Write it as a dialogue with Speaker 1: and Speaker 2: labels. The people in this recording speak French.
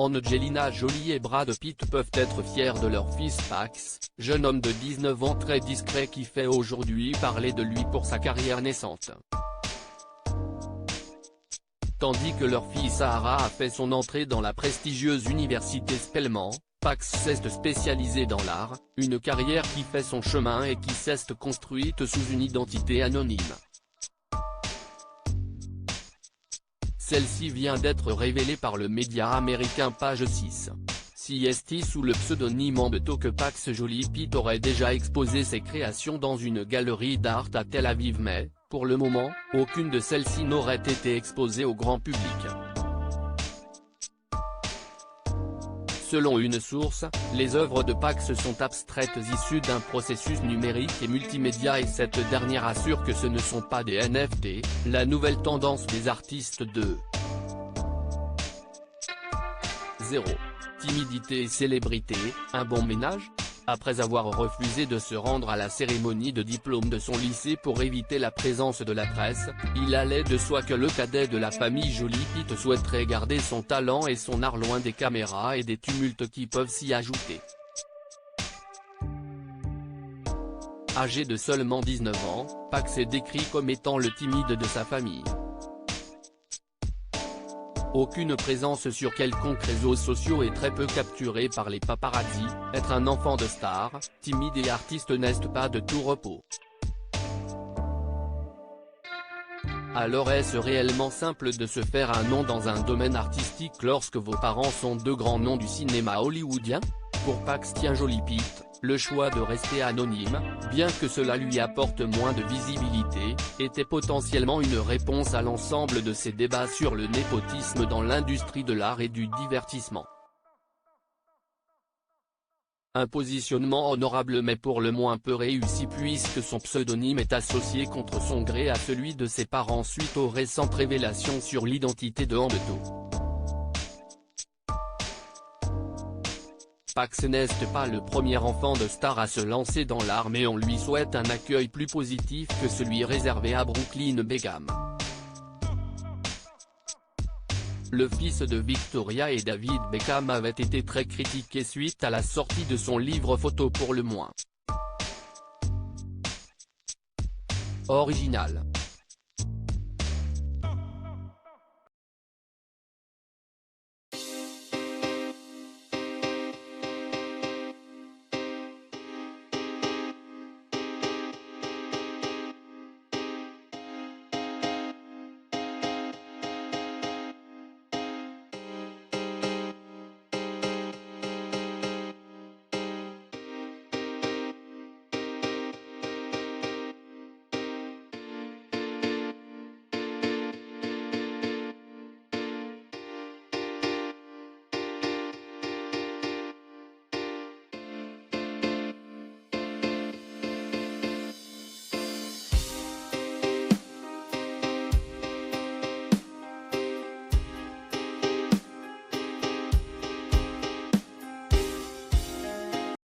Speaker 1: Angelina Jolie et Brad Pitt peuvent être fiers de leur fils Pax, jeune homme de 19 ans très discret qui fait aujourd'hui parler de lui pour sa carrière naissante. Tandis que leur fille Sahara a fait son entrée dans la prestigieuse université Spelman, Pax s'est spécialisé dans l'art, une carrière qui fait son chemin et qui s'est construite sous une identité anonyme. Celle-ci vient d'être révélée par le média américain Page 6. CST sous le pseudonyme Ambeto que Pax Jolie Pitt aurait déjà exposé ses créations dans une galerie d'art à Tel Aviv mais, pour le moment, aucune de celles-ci n'aurait été exposée au grand public. Selon une source, les œuvres de Pax sont abstraites issues d'un processus numérique et multimédia et cette dernière assure que ce ne sont pas des NFT, la nouvelle tendance des artistes de 0. Timidité et célébrité, un bon ménage ? Après avoir refusé de se rendre à la cérémonie de diplôme de son lycée pour éviter la présence de la presse, il allait de soi que le cadet de la famille Jolie Pitt souhaiterait garder son talent et son art loin des caméras et des tumultes qui peuvent s'y ajouter. Âgé de seulement 19 ans, Pax est décrit comme étant le timide de sa famille. Aucune présence sur quelconque réseaux sociaux et très peu capturé par les paparazzi, être un enfant de star, timide et artiste n'est pas de tout repos. Alors est-ce réellement simple de se faire un nom dans un domaine artistique lorsque vos parents sont deux grands noms du cinéma hollywoodien ? Pour Pax Jolie Pitt, le choix de rester anonyme, bien que cela lui apporte moins de visibilité, était potentiellement une réponse à l'ensemble de ces débats sur le népotisme dans l'industrie de l'art et du divertissement. Un positionnement honorable mais pour le moins peu réussi puisque son pseudonyme est associé contre son gré à celui de ses parents suite aux récentes révélations sur l'identité de Ambeto. Pax n'est pas le premier enfant de star à se lancer dans l'art mais on lui souhaite un accueil plus positif que celui réservé à Brooklyn Beckham. Le fils de Victoria et David Beckham avait été très critiqué suite à la sortie de son livre photo pour le moins original.